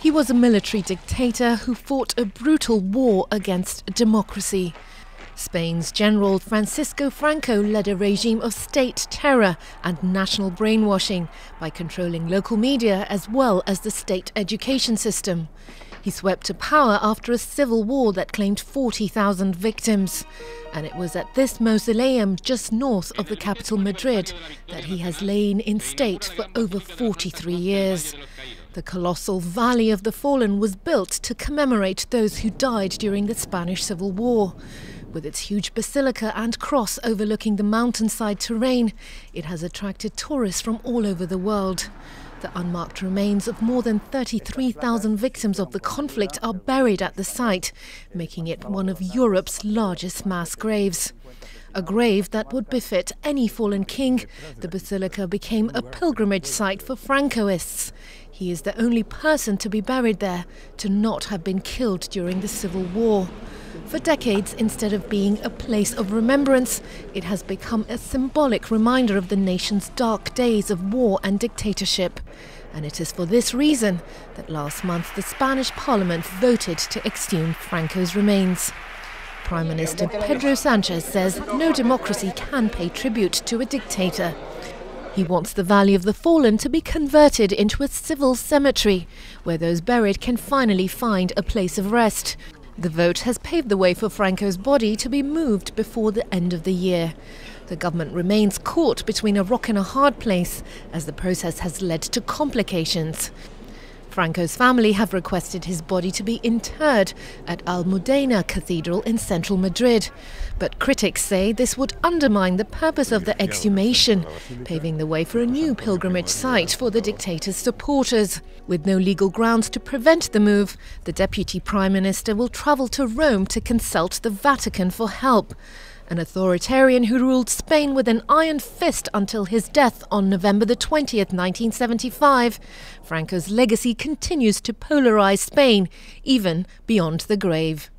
He was a military dictator who fought a brutal war against democracy. Spain's General Francisco Franco led a regime of state terror and national brainwashing by controlling local media as well as the state education system. He swept to power after a civil war that claimed 40,000 victims. And it was at this mausoleum just north of the capital Madrid that he has lain in state for over 43 years. The colossal Valley of the Fallen was built to commemorate those who died during the Spanish Civil War. With its huge basilica and cross overlooking the mountainside terrain, it has attracted tourists from all over the world. The unmarked remains of more than 33,000 victims of the conflict are buried at the site, making it one of Europe's largest mass graves. A grave that would befit any fallen king, the basilica became a pilgrimage site for Francoists. He is the only person to be buried there to not have been killed during the Civil War. For decades, instead of being a place of remembrance, it has become a symbolic reminder of the nation's dark days of war and dictatorship. And it is for this reason that last month the Spanish Parliament voted to exhume Franco's remains. Prime Minister Pedro Sanchez says no democracy can pay tribute to a dictator. He wants the Valley of the Fallen to be converted into a civil cemetery, where those buried can finally find a place of rest. The vote has paved the way for Franco's body to be moved before the end of the year. The government remains caught between a rock and a hard place, as the process has led to complications. Franco's family have requested his body to be interred at Almudena Cathedral in central Madrid. But critics say this would undermine the purpose of the exhumation, paving the way for a new pilgrimage site for the dictator's supporters. With no legal grounds to prevent the move, the Deputy Prime Minister will travel to Rome to consult the Vatican for help. An authoritarian who ruled Spain with an iron fist until his death on November the 20th, 1975, Franco's legacy continues to polarize Spain, even beyond the grave.